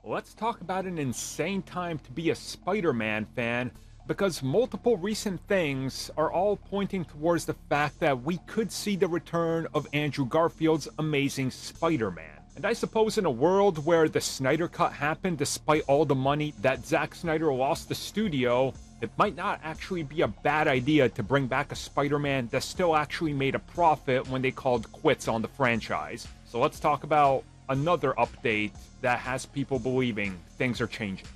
Let's talk about an insane time to be a Spider-Man fan, because multiple recent things are all pointing towards the fact that we could see the return of Andrew Garfield's Amazing Spider-Man. And I suppose in a world where the Snyder Cut happened despite all the money that Zack Snyder lost the studio, it might not actually be a bad idea to bring back a Spider-Man that still actually made a profit when they called quits on the franchise. So let's talk about another update that has people believing things are changing.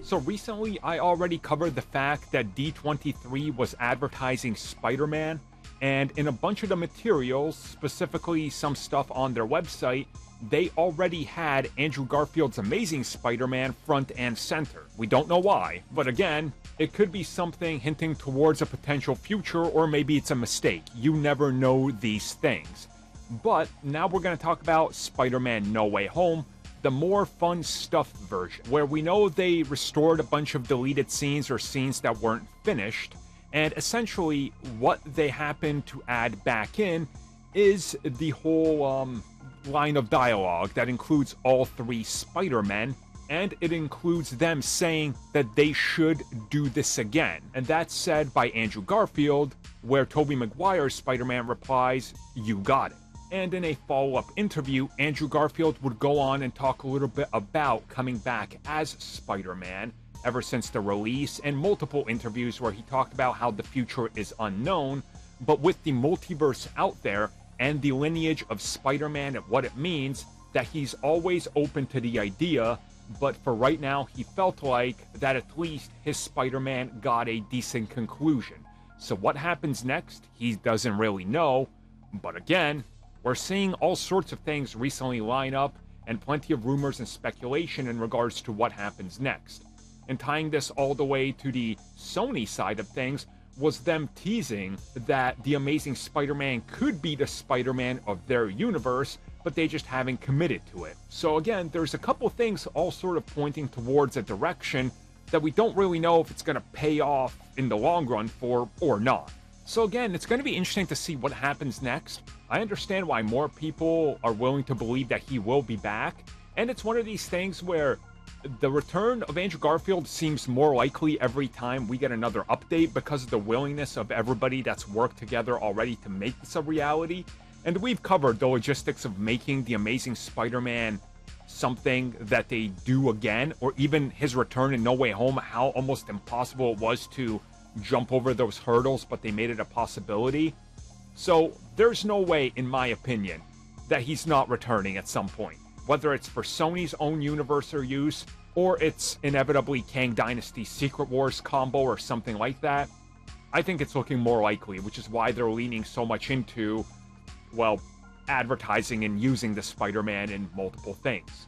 So recently, I already covered the fact that D23 was advertising Spider-Man, and in a bunch of the materials, specifically some stuff on their website, they already had Andrew Garfield's Amazing Spider-Man front and center. We don't know why, but again, it could be something hinting towards a potential future, or maybe it's a mistake. You never know these things. But now we're going to talk about Spider-Man No Way Home, the more fun stuff version, where we know they restored a bunch of deleted scenes or scenes that weren't finished, and essentially what they happen to add back in is the whole line of dialogue that includes all three Spider-Men, and it includes them saying that they should do this again. And that's said by Andrew Garfield, where Tobey Maguire's Spider-Man replies, "You got it." And in a follow-up interview, Andrew Garfield would go on and talk a little bit about coming back as Spider-Man ever since the release, and multiple interviews where he talked about how the future is unknown, but with the multiverse out there and the lineage of Spider-Man and what it means, that he's always open to the idea, but for right now, he felt like that at least his Spider-Man got a decent conclusion. So what happens next, he doesn't really know, but again, we're seeing all sorts of things recently line up, and plenty of rumors and speculation in regards to what happens next. And tying this all the way to the Sony side of things was them teasing that the Amazing Spider-Man could be the Spider-Man of their universe, but they just haven't committed to it. So again, there's a couple things all sort of pointing towards a direction that we don't really know if it's going to pay off in the long run for or not. So again, it's going to be interesting to see what happens next. I understand why more people are willing to believe that he will be back, and it's one of these things where the return of Andrew Garfield seems more likely every time we get another update because of the willingness of everybody that's worked together already to make this a reality. And we've covered the logistics of making the Amazing Spider-Man something that they do again, or even his return in No Way Home, how almost impossible it was to jump over those hurdles, but they made it a possibility. So there's no way, in my opinion, that he's not returning at some point. Whether it's for Sony's own universe or use, or it's inevitably Kang Dynasty Secret Wars combo or something like that, I think it's looking more likely, which is why they're leaning so much into, well, advertising and using the Spider-Man in multiple things.